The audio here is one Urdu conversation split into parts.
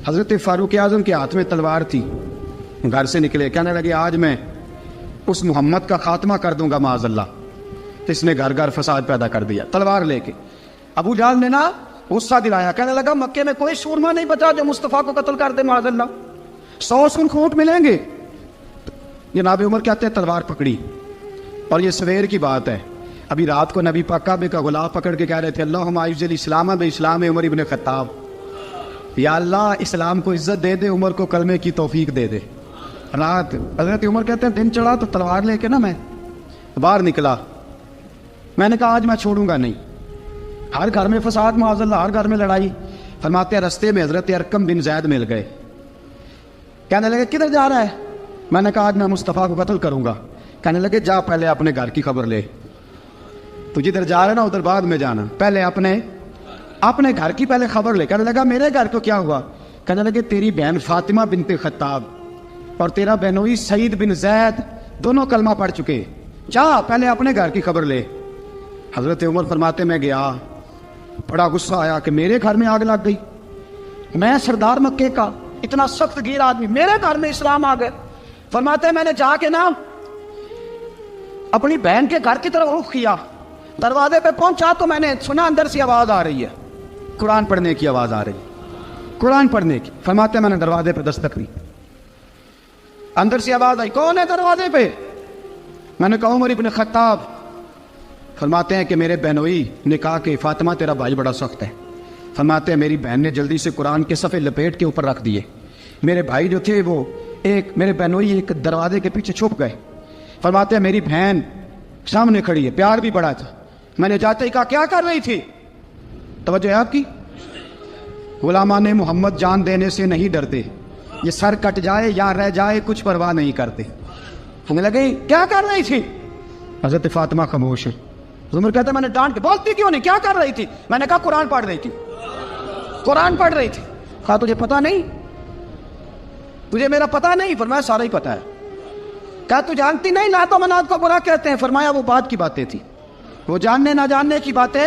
حضرت فاروق اعظم کے ہاتھ میں تلوار تھی، گھر سے نکلے، کہنے لگے آج میں اس محمد کا خاتمہ کر دوں گا معاذ اللہ، اس نے گھر گھر فساد پیدا کر دیا تلوار لے کے۔ ابو جہل نے نا غصہ دلایا، کہنے لگا مکے میں کوئی سورما نہیں بچا جو مصطفیٰ کو قتل کر دے معاذ اللہ، 100 سن خونٹ ملیں گے۔ جناب عمر کہتے ہیں تلوار پکڑی، اور یہ سویر کی بات ہے، ابھی رات کو نبی پاک کعبے کا غلاف پکڑ کے کہہ رہے تھے اللہم اعز الاسلام باسلام عمر ابن خطاب، یا اللہ اسلام کو عزت دے دے، عمر کو کلمے کی توفیق دے دے۔ رات حضرت عمر کہتے ہیں دن چڑھا تو تلوار لے کے نا میں باہر نکلا، میں نے کہا آج میں چھوڑوں گا نہیں، ہر گھر میں فساد معاذ اللہ، ہر گھر میں لڑائی۔ فرماتے ہیں رستے میں حضرت ارقم بن زید مل گئے، کہنے لگے کدھر جا رہا ہے؟ میں نے کہا آج میں مصطفیٰ کو قتل کروں گا۔ کہنے لگے جا پہلے اپنے گھر کی خبر لے، تو جدھر جا رہا ہے نا ادھر بعد میں جانا، پہلے اپنے گھر کی پہلے خبر لے۔ کہنے لگا میرے گھر کو کیا ہوا؟ کہنے لگے تیری بہن فاطمہ بنت خطاب اور تیرا بہنوئی سعید بن زید دونوں کلمہ پڑھ چکے، جا پہلے اپنے گھر کی خبر لے۔ حضرت عمر فرماتے میں گیا، بڑا غصہ آیا کہ میرے گھر میں آگ لگ گئی، میں سردار مکے کا اتنا سخت گیر آدمی، میرے گھر میں اسلام آ گئے۔ فرماتے ہیں میں نے جا کے نا اپنی بہن کے گھر کی طرف رخ کیا، دروازے پہ پہنچا تو میں نے سنا اندر سے آواز آ رہی ہے، قرآن پڑھنے کی آواز آ رہی ہے، قرآن پڑھنے کی۔ فرماتے ہیں میں نے دروازے پہ دستک دی، اندر سے آواز آئی کون ہے دروازے پہ؟ میں نے کہا عمر ابن خطاب۔ فرماتے ہیں کہ میرے بہنوئی نے کہا کہ فاطمہ تیرا بھائی بڑا سخت ہے۔ فرماتے ہیں میری بہن نے جلدی سے قرآن کے صفحے لپیٹ کے اوپر رکھ دیے، میرے بھائی جو تھے وہ میرے بہنوئی ایک دروازے کے پیچھے چھپ گئے۔ فرماتے ہیں میری بہن سامنے کھڑی ہے، پیار بھی بڑا تھا، میں نے جاتے ہی کہا کیا کر رہی تھی؟ توجہ ہے آپ کی؟ غلامان محمد جان دینے سے نہیں ڈرتے، یہ سر کٹ جائے یا رہ جائے کچھ پرواہ نہیں کرتے۔ ہمیں لگے کیا کر رہی تھی؟ حضرت فاطمہ خاموش ہے۔ عمر کہتا ہے میں نے ڈانٹ کے بولتی کیوں نہیں، کیا کر رہی تھی؟ میں نے کہا قرآن پڑھ رہی تھی، قرآن پڑھ رہی تھی۔ کہا تجھے پتا نہیں، تجھے میرا پتا نہیں؟ فرمایا سارا ہی پتا ہے۔ کہا تو جانتی نہیں لات و منات کو برا کہتے ہیں؟ فرمایا وہ بعد کی باتیں تھی، وہ جاننے نہ جاننے کی باتیں۔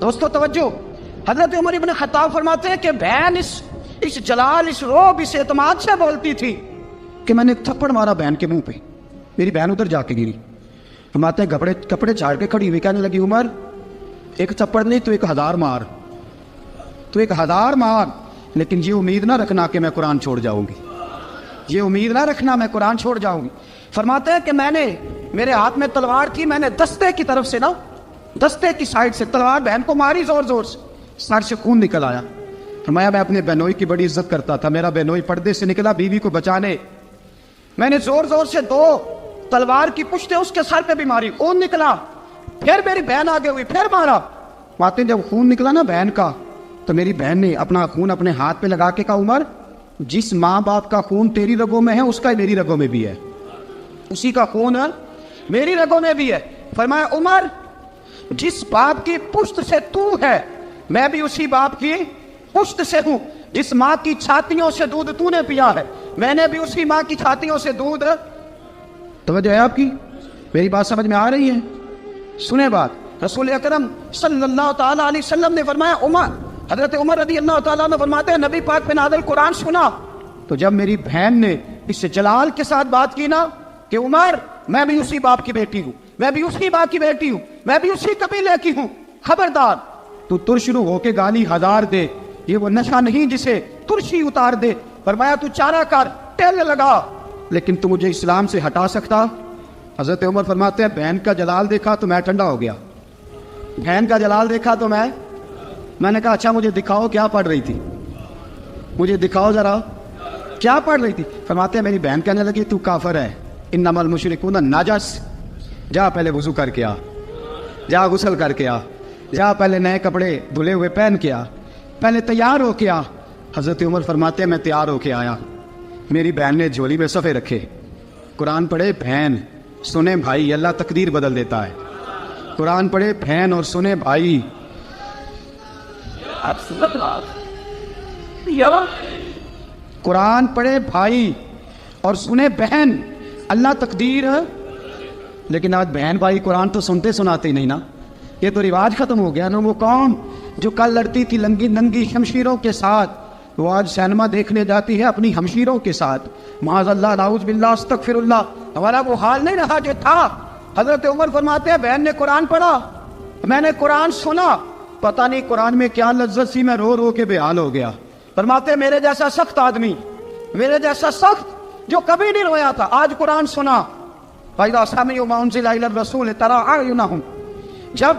دوستو توجہ، حضرت عمر ابن خطاب فرماتے ہیں کہ بہن اس جلال، اس روب، اس اعتماد سے بولتی تھی کہ میں نے ایک تھپڑ مارا بہن کے منہ پہ، میری بہن ادھر جا کے گری۔ فرماتے ہیں کپڑے چاڑ کے کھڑی ہوئی، کہنے لگی عمر ایک تھپڑ نہیں تو 1000 مار، تو 1000 مار، لیکن یہ امید نہ رکھنا کہ میں قرآن چھوڑ جاؤں گی، یہ امید نہ رکھنا میں قرآن چھوڑ جاؤں گی۔ فرماتے ہیں کہ میرے ہاتھ میں تلوار تھی، میں نے دستے کی طرف سے نا، دستے کی سائڈ سے تلوار بہن کو ماری، زور زور سے، سر سے خون نکل آیا۔ فرمایا میں اپنے بہنوئی کی بڑی عزت کرتا تھا، میرا بہنوئی پردے سے نکلا بیوی کو بچانے، میں نے زور زور سے 2 تلوار کی پشتیں اس کے سر پہ بھی ماری، خون نکلا، پھر میری بہن آگے ہوئی، پھر مارا۔ ماتے جب خون نکلا نا بہن کا، تو میری بہن نے اپنا خون اپنے ہاتھ پہ لگا کے کہا عمر جس ماں باپ کا خون تیری رگوں میں ہے اس کا میری رگوں میں بھی ہے، اسی کا خون میری رگوں میں بھی ہے۔ فرمایا عمر جس باپ کی پشت سے تو ہے میں بھی اسی باپ کی پشت سے ہوں، جس ماں کی چھاتیوں سے دودھ تو نے پیا ہے میں نے بھی اسی ماں کی چھاتیوں سے دودھ۔ توجہ ہے آپ کی؟ میری بات سمجھ میں آ رہی ہے؟ سنیں بات، رسول اکرم صلی اللہ تعالی علیہ وسلم نے فرمایا حضرت عمر رضی اللہ تعالیٰ عنہ فرماتے ہیں نبی پاک پہ نازل قرآن سنا تو جب میری بہن نے اس جلال کے ساتھ بات کی نا کہ عمر میں بھی اسی باپ کی بیٹی ہوں، میں بھی اسی باپ کی بیٹی ہوں، میں بھی اسی قبیلے کی ہوں، خبردار تو ترشرو ہو کے گالی 1000 دے، یہ وہ نشہ نہیں جسے ترشی اتار دے۔ فرمایا تو چارہ کر، ٹیل لگا، لیکن تو مجھے اسلام سے ہٹا سکتا؟ حضرت عمر فرماتے ہیں بہن کا جلال دیکھا تو میں ٹھنڈا ہو گیا، بہن کا جلال دیکھا تو میں نے کہا اچھا مجھے دکھاؤ کیا پڑھ رہی تھی، مجھے دکھاؤ ذرا کیا پڑھ رہی تھی۔ فرماتے ہیں میری بہن کہنے لگی تو کافر ہے، انما المشرکون نجس، جا پہلے وضو کر کے آ، جا غسل کر کے آ، جا پہلے نئے کپڑے دھلے ہوئے پہن کے آ، پہلے تیار ہو کے آ۔ حضرت عمر فرماتے ہیں میں تیار ہو کے آیا، میری بہن نے جھولی میں صفحے رکھے، قرآن پڑھے بہن سنے بھائی، اللہ تقدیر بدل دیتا ہے، قرآن پڑھے بہن اور سنے بھائی، قرآن پڑھے بھائی اور سنے بہن، اللہ تقدیر۔ لیکن آج بہن بھائی قرآن تو سنتے سناتے ہی نہیں نا، یہ تو رواج ختم ہو گیا نا۔ وہ قوم جو کل لڑتی تھی ننگی شمشیروں کے ساتھ، وہ آج سینما دیکھنے جاتی ہے اپنی ہمشیروں کے ساتھ. معاذ اللہ، نعوذ باللہ، استغفر اللہ. ہمارا وہ حال نہیں رہا جو تھا. حضرت عمر فرماتے ہیں بہن نے قرآن پڑھا، میں نے قرآن سنا، پتہ نہیں قرآن میں کیا لذت سی، میں رو رو کے بے حال ہو گیا. فرماتے ہیں میرے جیسا سخت آدمی، میرے جیسا سخت جو کبھی نہیں رویا تھا، آج قرآن سنا. فَإِذَا سَمِعُوا مَا أُنزِلَ إِلَى الرَّسُولِ تَرَىٰ أَعْيُنَهُمْ، جب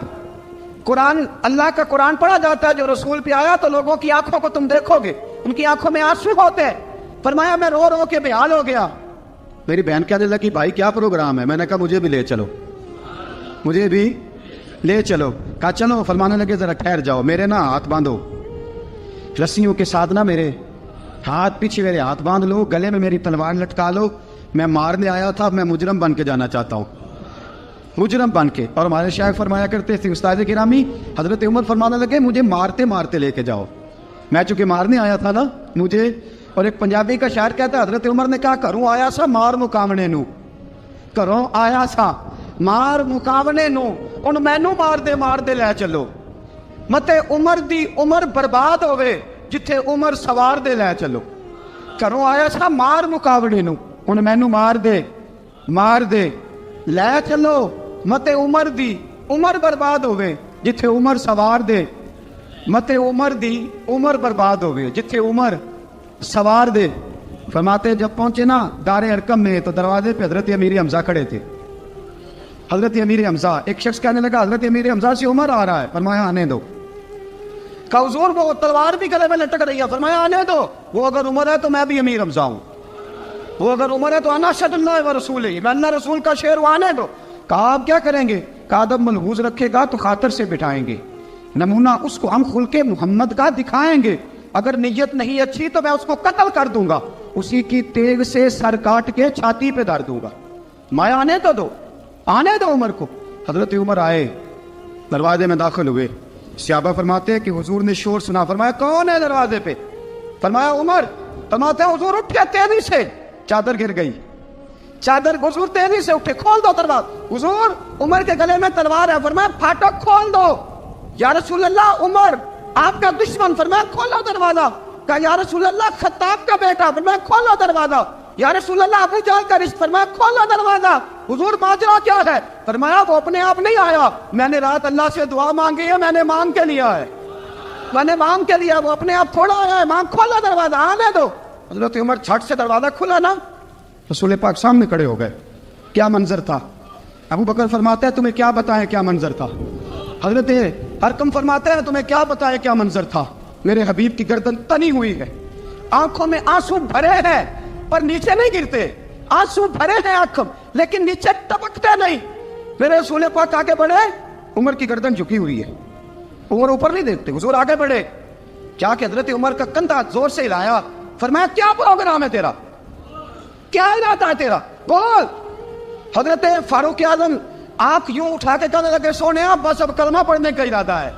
قرآن، اللہ کا قرآن پڑھا جاتا ہے جو رسول پہ آیا، تو لوگوں کی آنکھوں کو تم دیکھو گے، ان کی آنکھوں میں آنسو ہوتے ہیں. فرمایا میں رو رو کے بے حال ہو گیا. میری بہن کہنے لگی بھائی کیا پروگرام ہے؟ میں نے کہا مجھے بھی لے چلو، مجھے بھی لے چلو. کہا چلو. فرمانے لگے ذرا ٹھہر جاؤ، میرے نا ہاتھ باندھو رسیوں کے ساتھ، نا میرے ہاتھ پیچھے میرے ہاتھ باندھ لو، گلے میں میری تلوار لٹکا لو. میں مارنے آیا تھا، میں مجرم بن کے جانا چاہتا ہوں، مجرم بن کے. اور ہمارے شیخ فرمایا کرتے تھے استاد گرامی، حضرت عمر فرمانے لگے مجھے مارتے مارتے لے کے جاؤ. میں چونکہ مارنے آیا تھا نا مجھے. اور ایک پنجابی کا شاعر کہتا ہے حضرت عمر نے کہا گھروں آیا سا مار مکاونے نو، گھروں آیا سا مار مکاونے نو، ان مینو مار دے لے چلو. متے عمر دی عمر برباد ہوئے جتھے عمر سوار دے لے چلو. گھروں آیا سا مار مکاونے نو، ان مینو مار دے لے چلو. متے عمر دی عمر برباد ہوئے جتھے عمر سوار دے، متے عمر دی عمر برباد ہوئے جتھے عمر سوار دے. فرماتے جب پہنچے نا دار ارقم میں تو دروازے پہ حضرت امیر حمزہ کھڑے تھے. حضرت امیر حمزہ، ایک شخص کہنے لگا حضرت امیر حمزہ سے عمر آ رہا ہے. فرمایا آنے دو. کہا حضور وہ تلوار بھی گلے میں لٹک رہی ہے. فرمایا آنے دو، وہ اگر عمر ہے تو میں بھی امیر حمزہ ہوں، وہ اگر عمر ہے تو انا اشہد اللہ و رسولہ، میں اللہ رسول کا شعر، وہ آنے دو. کہا آپ کیا کریں گے؟ کہا ادب ملحوظ رکھے گا تو خاطر سے بٹھائیں گے، نمونہ اس کو ہم خلق محمد کا دکھائیں گے، اگر نیت نہیں اچھی تو میں اس کو قتل کر دوں گا، اسی کی تیغ سے سر کاٹ کے چھاتی پہ دھر دوں گا. میں آنے تو دو، آنے دو عمر کو. حضرت عمر آئے، دروازے میں داخل ہوئے. صحابہ فرماتے ہیں کہ حضور نے شور سنا. فرمایا کون ہے دروازے پہ؟ فرمایا عمر. فرماتے ہیں حضور اٹھے تیزی سے، چادر گر گئی، چادر. حضور تیزی سے اٹھے، کھول دو دروازہ. حضور عمر کے گلے میں تلوار ہے. فرمایا پھاٹک کھول دو. یا رسول اللہ عمر آپ کا دشمن. فرمایا کھولو دروازہ. کہا یا رسول اللہ خطاب کا بیٹا. فرمایا کھولو دروازہ. یا رسول اللہ ابو جہل کا رشت. فرمایا کھولو دروازہ. حضور ماجرا کیا ہے؟ فرمایا وہ اپنے آپ نہیں آیا، میں نے رات اللہ سے دعا مانگی ہے، میں نے مانگ کے لیا ہے، میں نے مانگ کے لیا، وہ اپنے آپ تھوڑا آیا ہے. مانگ. کھولو دروازہ، آنے دو. حضرت عمر چھٹ سے دروازہ کھلا نا، رسول پاک سامنے کھڑے ہو گئے. کیا منظر تھا؟ ابو بکر فرماتا ہے تمہیں کیا بتائیں کیا منظر تھا. حضرت ارقم فرماتے ہیں تمہیں کیا بتائیں کیا منظر تھا. میرے حبیب کی گردن تنی ہوئی ہے، آنکھوں میں آنسو بھرے ہیں پر نیچے نہیں گرتے. آنسو بھرے ہیں آنکھوں لیکن نیچے ٹپکتے نہیں. میرے رسول پاک آگے بڑھے، عمر کی گردن جھکی ہوئی ہے، عمر اوپر نہیں دیکھتے. حضور آگے بڑھے، جا کے حضرت عمر کا کندھا زور سے ہلایا. فرمایا کیا پروگرام ہے تیرا، کیا ارادہ ہے تیرا، بول. حضرت فاروق اعظم آنکھ یوں اٹھا کے کہنے لگے سونے بس اب کلمہ پڑھنے کا ارادہ ہے،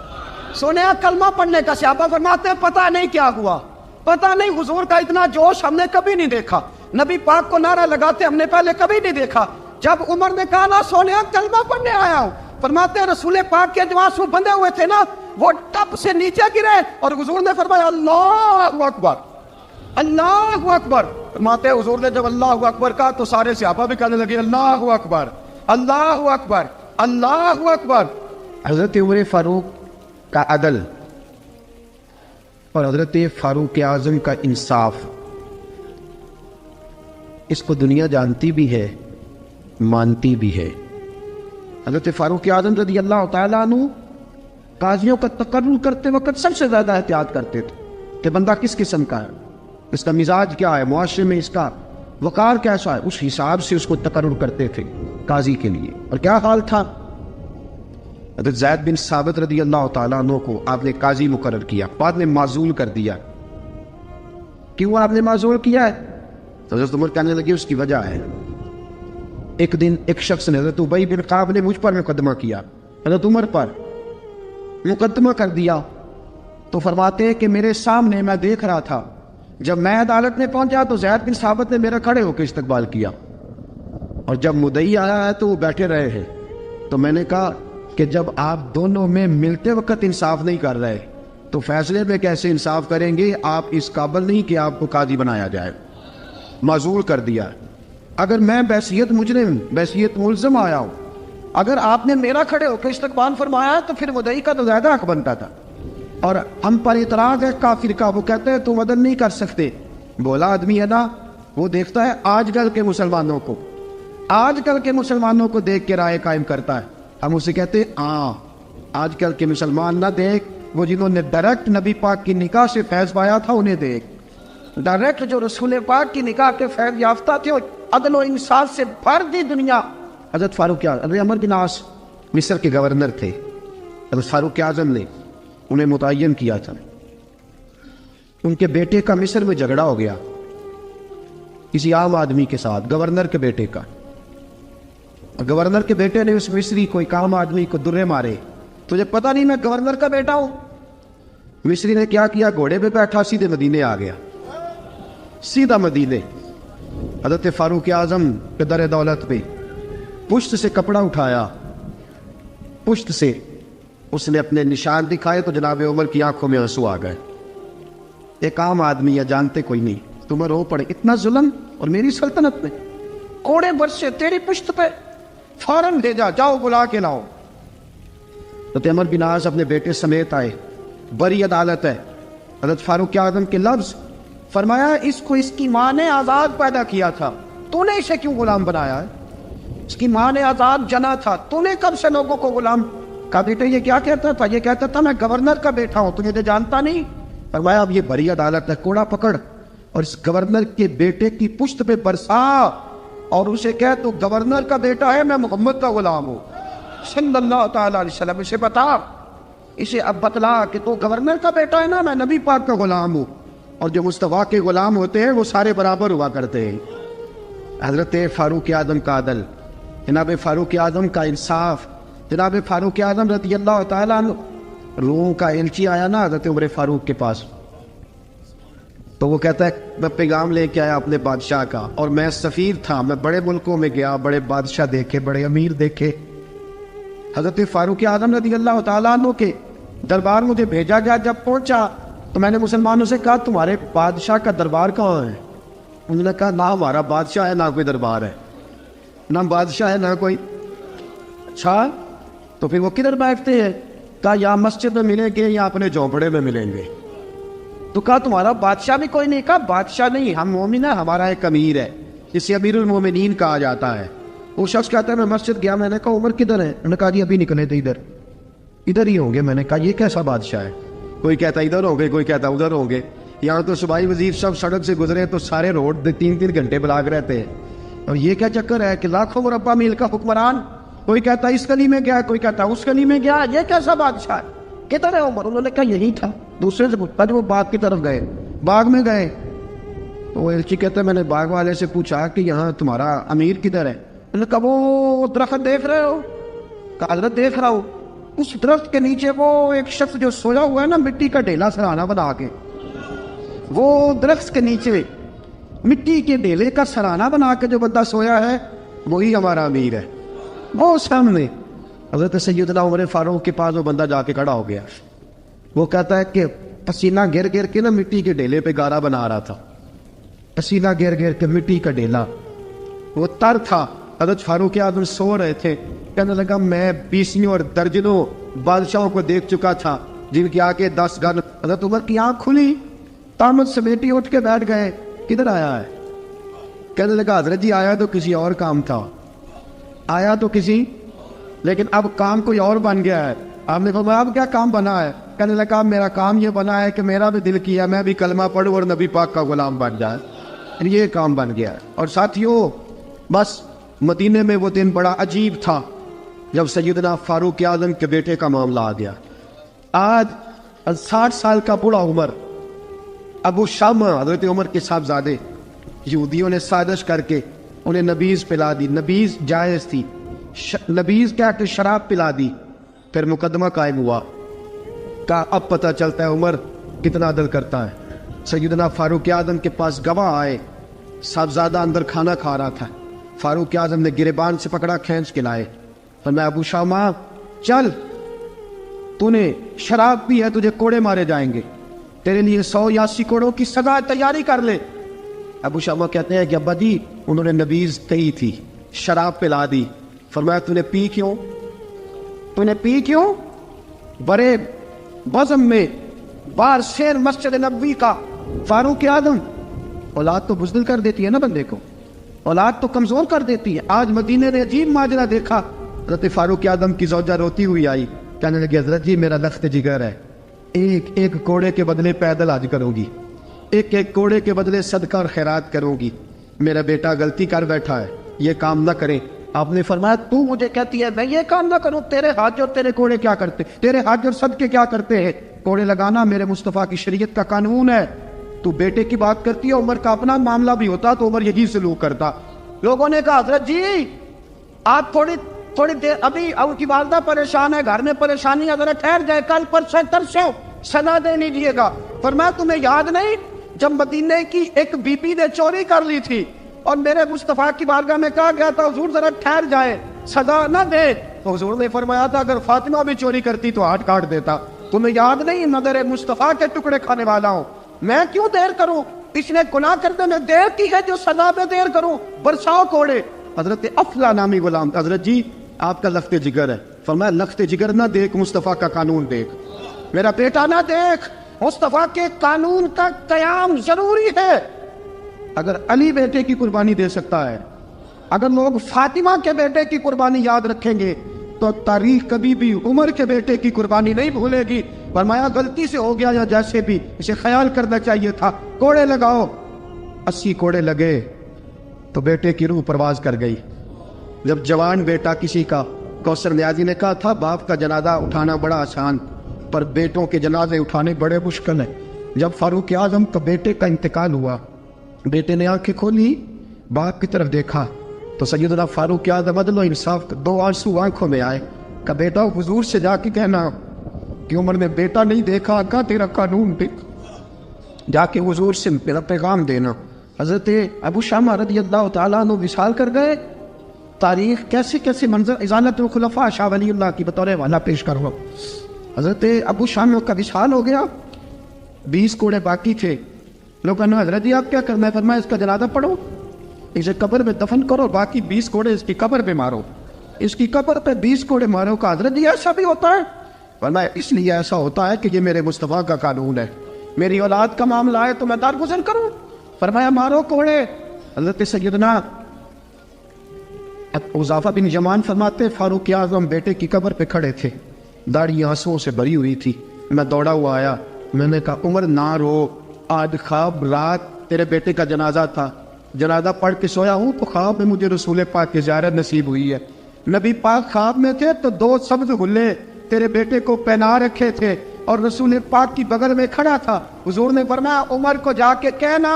سونے کلمہ پڑھنے کا. صحابہ فرماتے ہیں پتہ نہیں کیا ہوا، پتہ نہیں. حضور کا اتنا جوش ہم نے کبھی نہیں دیکھا، نبی پاک کو نعرہ لگاتے ہم نے پہلے کبھی نہیں دیکھا. جب عمر نے کہا نا سونے کلمہ پڑھنے آیا ہوں، فرماتے ہیں رسول پاک کے جو آنسو بندے ہوئے تھے نا وہ ٹپ سے نیچے گرے اور حضور نے فرمایا اللہ اکبر، اللہ اکبر. فرماتے ہیں حضور نے جب اللہ اکبر کہا تو سارے صحابہ بھی کہنے لگے اللہ اکبر، اللہ اکبر، اللہ اکبر. حضرت عمر فاروق کا عدل اور حضرت فاروق اعظم کا انصاف، اس کو دنیا جانتی بھی ہے، مانتی بھی ہے. حضرت فاروق اعظم رضی اللہ تعالیٰ عنہ قاضیوں کا تقرر کرتے وقت سب سے زیادہ احتیاط کرتے تھے کہ بندہ کس قسم کا ہے، اس کا مزاج کیا ہے، معاشرے میں اس کا وقار کیسا ہے، اس حساب سے اس کو تقرر کرتے تھے قاضی کے لیے. اور کیا حال تھا؟ حضرت زید بن ثابت رضی اللہ تعالیٰ عنہ کو آپ نے قاضی مقرر کیا، بعد میں معزول کر دیا. کیوں آپ نے معزول کیا ہے؟ تو حضرت عمر کہنے لگے اس کی وجہ ہے، ایک دن ایک شخص نے، حضرت ابی بن کعب نے مجھ پر مقدمہ کیا، حضرت عمر پر مقدمہ کر دیا. تو فرماتے ہیں کہ میرے سامنے میں دیکھ رہا تھا، جب میں عدالت میں پہنچا تو زید بن ثابت نے میرا کھڑے ہو کے استقبال کیا، اور جب مدعی آیا ہے تو وہ بیٹھے رہے ہیں. تو میں نے کہا کہ جب آپ دونوں میں ملتے وقت انصاف نہیں کر رہے تو فیصلے میں کیسے انصاف کریں گے؟ آپ اس قابل نہیں کہ آپ کو قاضی بنایا جائے، معزول کر دیا۔ اگر میں بحیثیت مجرم، بحیثیت ملزم آیا ہوں، اگر آپ نے میرا کھڑے ہو کے استقبال فرمایا تو پھر مدعی کا تو زیادہ حق بنتا تھا۔ اور ہم پر اعتراض ہے کافر کا، وہ کہتے ہیں تم عدل نہیں کر سکتے۔ بولا آدمی ہے نا، وہ دیکھتا ہے آج کل کے مسلمانوں کو، آج کل کے مسلمانوں کو دیکھ کے رائے قائم کرتا ہے۔ ہم اسے کہتے ہیں ہاں آج کل کے مسلمان نہ دیکھ، وہ جنہوں نے ڈائریکٹ نبی پاک کی نکاح سے فیض پایا تھا انہیں دیکھ، ڈائریکٹ جو رسول پاک کی نکاح کے فیض یافتہ تھے، عدل و انصاف سے بھر دی دنیا۔ حضرت فاروق اعظم، عمر بن عاص مصر کے گورنر تھے، حضرت فاروق اعظم نے انہیں متعین کیا تھا۔ ان کے بیٹے کا مصر میں جھگڑا ہو گیا کسی عام آدمی کے ساتھ، گورنر کے بیٹے کا۔ گورنر کے بیٹے نے اس مصری کو، ایک عام آدمی کو درے مارے، تجھے پتہ نہیں میں گورنر کا بیٹا ہوں؟ مصری نے کیا کیا؟ گھوڑے پہ بیٹھا سیدھے مدینے آ گیا، سیدھا مدینے۔ حضرت فاروق اعظم کے در دولت پہ پشت سے کپڑا اٹھایا، پشت سے اس نے اپنے نشان دکھائے تو جناب عمر کی آنکھوں میں آنسو آ گئے۔ ایک عام آدمی ہے، جانتے کوئی نہیں، تمہیں رو پڑے، اتنا ظلم اور میری سلطنت میں، کوڑے برسے تیری پشت پہ، فوراً لے جا، جاؤ بلا کے لاؤ۔ حضرت عمر بن عاص اپنے بیٹے سمیت آئے، بڑی عدالت ہے۔ حضرت فاروق اعظم کے لفظ، فرمایا اس کو اس کی ماں نے آزاد پیدا کیا تھا، تو نے اسے کیوں غلام بنایا ہے؟ اس کی ماں نے آزاد جنا تھا، تو نے کب سے لوگوں کو غلام؟ کہا بیٹے یہ کیا کہتا تھا؟ یہ کہتا تھا میں گورنر کا بیٹا ہوں، تجھے تو جانتا نہیں۔ فرمایا اب یہ بڑی عدالت ہے، کوڑا پکڑ اور اس گورنر کے بیٹے کی پشت پہ برسا اور اسے کہہ تو گورنر کا بیٹا ہے، میں محمد کا غلام ہوں صلی اللہ تعالیٰ علیہ وسلم۔ اسے بتا، اسے اب بتلا کہ تو گورنر کا بیٹا ہے نا، میں نبی پاک کا غلام ہوں، اور جو مصطفیٰ کے غلام ہوتے ہیں وہ سارے برابر ہوا کرتے ہیں۔ حضرت فاروق اعظم کا عدل، جناب فاروق اعظم کا انصاف، جناب فاروق اعظم رضی اللہ تعالیٰ عنہ۔ روم کا ایلچی آیا نا حضرت عمر فاروق کے پاس، تو وہ کہتا ہے میں پیغام لے کے آیا اپنے بادشاہ کا، اور میں سفیر تھا، میں بڑے ملکوں میں گیا، بڑے بادشاہ دیکھے، بڑے امیر دیکھے۔ حضرت فاروق اعظم رضی اللہ تعالیٰ عنہ کے دربار مجھے بھیجا گیا، جب پہنچا تو میں نے مسلمانوں سے کہا تمہارے بادشاہ کا دربار کہاں ہے؟ انہوں نے کہا نہ ہمارا بادشاہ ہے نہ کوئی دربار ہے، نہ بادشاہ ہے نہ کوئی۔ اچھا تو پھر وہ کدھر بیٹھتے ہیں؟ کہا یا مسجد میں ملیں گے یا اپنے جھونپڑے میں ملیں گے۔ تو کہا تمہارا بادشاہ بھی کوئی نہیں؟ کہا بادشاہ نہیں، ہم مومن ہیں، ہمارا ایک امیر ہے جسے امیر المومنین کہا جاتا ہے۔ وہ شخص کہتا ہے میں مسجد گیا، میں نے کہا عمر کدھر ہے؟ انہوں نے کہا جی ابھی نکلے تھے، ادھر ہی ہوں گے۔ میں نے کہا یہ کیسا بادشاہ ہے؟ کوئی کہتا ادھر ہوں گے، کوئی کہتا ادھر ہوں گے۔ یہاں تو صوبائی وزیر سب سڑک سے گزرے تو سارے روڈ 3-3 گھنٹے بلاک رہتے ہیں، اور یہ کیا چکر ہے کہ لاکھوں مربع میل کا حکمران، کوئی کہتا اس گلی میں گیا، کوئی کہتا اس گلی میں گیا، یہ کیسا بادشاہ ہے؟ کدھر ہے عمر؟ انہوں نے کہا یہی تھا۔ دوسرے سے پوچھتا جو وہ باغ کی طرف گئے، باغ میں گئے تو وہ ایلچی کہتا ہے میں نے باغ والے سے پوچھا کہ یہاں تمہارا امیر کدھر ہے؟ انہوں نے کہا وہ درخت دیکھ رہے ہو؟ کہا حضرت دیکھ رہا ہوں۔ اس درخت کے نیچے وہ ایک شخص جو سویا ہوا ہے نا، مٹی کا ڈھیلا سرہانہ بنا کے، وہ درخت کے نیچے مٹی کے ڈھیلے کا سرہانہ بنا کے جو بندہ سویا ہے وہی ہمارا امیر ہے۔ وہ سامنے حضرت سیدنا عمر فاروق کے پاس وہ بندہ جا کے کھڑا ہو گیا، وہ کہتا ہے کہ پسینہ گر گر کے نا مٹی کے ڈھیلے پہ گارا بنا رہا تھا، پسینہ گر گر کے مٹی کا ڈھیلا، وہ تر تھا۔ حضرت فاروق اعظم سو رہے تھے، کہنے لگا میں 20 اور درجنوں بادشاہوں کو دیکھ چکا تھا جن کی آنکھیں 10 گن۔ حضرت عمر کی آنکھ کھلی، تامت سمیٹی اٹھ کے بیٹھ گئے، کدھر آیا ہے؟ کہنے لگا حضرت جی آیا تو کسی اور کام تھا، آیا تو کسی، لیکن اب کام کوئی اور بن گیا ہے۔ آپ نے فرمایا اب کیا کام بنا ہے؟ کہنے لگا میرا کام یہ بنا ہے کہ میرا بھی دل کیا میں بھی کلمہ پڑھوں اور نبی پاک کا غلام بن جائے، یہ کام بن گیا ہے۔ اور ساتھیوں بس مدینے میں وہ دن بڑا عجیب تھا جب سیدنا فاروق اعظم کے بیٹے کا معاملہ آ گیا۔ آج 60 سال کا بوڑھا عمر، ابو شامہ حضرت عمر کے صاحبزادے، یہودیوں نے سازش کر کے انہیں نبیذ پلا دی، نبیذ جائز تھی، نبیذ کیا کہ شراب پلا دی، پھر مقدمہ قائم ہوا، کہا اب پتہ چلتا ہے عمر کتنا عدل کرتا ہے۔ سیدنا فاروق اعظم کے پاس گواہ آئے، صاحبزادہ اندر کھانا کھا رہا تھا، فاروق اعظم نے گریبان سے پکڑا، کھینچ کے لائے، فرمایا ابو شامہ چل، تو نے شراب پی ہے, تجھے کوڑے مارے جائیں گے, تیرے لیے 100 یا 80 کوڑوں کی سزا تیاری کر لے. ابو شامہ کہتے ہیں کہ ابا جی انہوں نے نبیذ کہی تھی, شراب پلا دی. فرمایا تو نے پی کیوں؟ تو نے پی کیوں؟ بڑے بزم میں بار شیر مسجد نبوی کا فاروق اعظم. اولاد تو بزدل کر دیتی ہے نا بندے کو, اولاد تو کمزور کر دیتی ہے. آج مدینے نے عجیب ماجرا دیکھا, حضرت فاروق اعظم کی زوجہ روتی ہوئی آئی, کہنے لگی حضرت جی میرا لخت جگر ہے, ایک ایک کوڑے کے بدلے پیدل حج کروں گی, ایک ایک کوڑے کے بدلے صدقہ اور خیرات کروں گی. میرا بیٹا غلطی کر بیٹھا ہے, یہ کام نہ کرے. آپ نے فرمایا تو مجھے کہتی ہے میں یہ کام نہ کروں, تیرے حج اور تیرے کوڑے کیا کرتے, تیرے حج اور صدقے کیا کرتے ہیں؟ کوڑے لگانا میرے مصطفیٰ کی شریعت کا قانون ہے. تو بیٹے کی بات کرتی ہے, عمر کا اپنا معاملہ بھی ہوتا تو عمر یہی سلوک کرتا. لوگوں نے کہا حضرت جی آپ تھوڑی دیر, ابھی ان کی والدہ پریشان ہے, گھر میں پریشانی ہے, ذرا ٹھہر جائے, کل پرسوں ترسوں سزا دے لیجیے گا. فرمایا تمہیں یاد نہیں جب مدینے کی ایک بی بی نے چوری کر لی تھی اور میرے مصطفیٰ کی بارگاہ میں کہا گیا تھا حضور ذرا ٹھہر جائے, سزا نہ دے, تو حضور نے فرمایا تھا اگر فاطمہ بھی چوری کرتی تو ہاتھ کاٹ دیتا. تمہیں یاد نہیں نظر مصطفیٰ کے ٹکڑے کھانے والا ہوں, میں کیوں دیر کروں, اس نے گناہ کرنے میں دیر کی ہے جو سزا میں دیر کروں, برساؤ کوڑے. حضرت افلا نامی غلام, حضرت جی آپ کا لخت جگر ہے. فرمایا لخت جگر نہ دیکھ, مصطفیٰ کا قانون دیکھ. میرا بیٹا نہ دیکھ, مصطفیٰ کے قانون کا قیام ضروری ہے. اگر علی بیٹے کی قربانی دے سکتا ہے, اگر لوگ فاطمہ کے بیٹے کی قربانی یاد رکھیں گے تو تاریخ کبھی بھی عمر کے بیٹے کی قربانی نہیں بھولے گی. فرمایا غلطی سے ہو گیا یا جیسے بھی, اسے خیال کرنا چاہیے تھا. کوڑے لگاؤ. 80 کوڑے لگے تو بیٹے کی روح پرواز کر گئی. جب جوان بیٹا کسی کا, کوثر نیازی نے کہا تھا باپ کا جنازہ اٹھانا بڑا آسان, پر بیٹوں کے جنازے اٹھانے بڑے مشکل ہیں. جب فاروق اعظم کا بیٹے کا انتقال ہوا, بیٹے نے آنکھیں کھولی, باپ کی طرف دیکھا تو سیدنا فاروق اعظم عدل و انصاف, 2 آنسو آنکھوں میں آئے. کہ بیٹا حضور سے جا کے کہنا کہ عمر نے بیٹا نہیں دیکھا, کا تیرا قانون دیکھ, جا کے حضور سے میرا پیغام دینا. حضرت ابو شامہ رضی اللہ تعالیٰ عنہ وصال کر گئے. تاریخ کیسے کیسے منظر ازالت الخلفاء شاہ ولی اللہ کی بطور والا پیش کرو. حضرت ابو شامہ کا وصال ہو گیا, 20 کوڑے باقی تھے. لوگ کہنا حضرت جی آپ کیا کرنا ہے؟ فرمایا اس کا جنازہ پڑھو, اسے قبر میں دفن کرو, باقی 20 کوڑے اس کی قبر پہ مارو, اس کی قبر پہ 20 کوڑے مارو. کا حضرت جی ایسا بھی ہوتا ہے؟ فرمایا اس لیے ایسا ہوتا ہے کہ یہ میرے مصطفیٰ کا قانون ہے, میری اولاد کا معاملہ ہے تو میں درگزر کروں. فرمایا مارو کوڑے. حضرت سیدنا حذیفہ بن یمان فرماتے فاروق اعظم بیٹے کی قبر پہ کھڑے تھے, داڑھی آنسوؤں سے بھری ہوئی تھی. میں دوڑا ہوا آیا, میں نے کہا عمر نہ رو, آج خواب رات تیرے بیٹے کا جنازہ تھا, جنازہ پڑھ کے سویا ہوں تو خواب میں مجھے رسول پاک کی زیارت نصیب ہوئی ہے. نبی پاک خواب میں تھے تو 2 سبز غلے تیرے بیٹے کو پہنا رکھے تھے اور رسول پاک کی بغل میں کھڑا تھا. حضور نے فرمایا عمر کو جا کے کہنا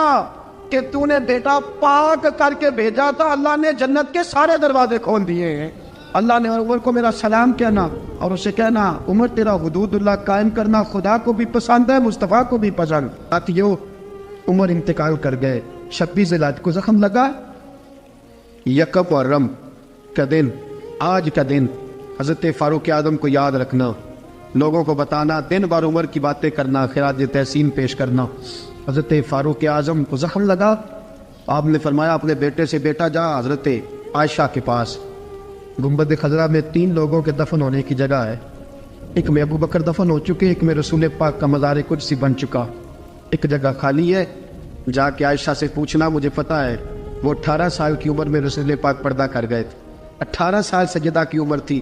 کہ تو نے بیٹا پاک کر کے بھیجا تھا, اللہ نے جنت کے سارے دروازے کھول دیے ہیں. اللہ نے عمر کو میرا سلام کہنا اور اسے کہنا عمر تیرا حدود اللہ قائم کرنا خدا کو بھی پسند ہے, مصطفیٰ کو بھی پسند. ساتھیو عمر انتقال کر گئے. 26 ذوالحج کو زخم لگا. یکم محرم کا دن, آج کا دن حضرت فاروق اعظم کو یاد رکھنا, لوگوں کو بتانا, دن بار عمر کی باتیں کرنا, خراج تحسین پیش کرنا. حضرت فاروق اعظم کو زخم لگا. آپ نے فرمایا اپنے بیٹے سے بیٹا جا حضرت عائشہ کے پاس, گنبد خضرا میں 3 لوگوں کے دفن ہونے کی جگہ ہے. ایک میں ابو بکر دفن ہو چکے, ایک میں رسول پاک کا مزار قدسی بن چکا, ایک جگہ خالی ہے. جا کے عائشہ سے پوچھنا, مجھے پتہ ہے وہ 18 سال کی عمر میں رسول پاک پردہ کر گئے تھے. 18 سال سیدہ کی عمر تھی.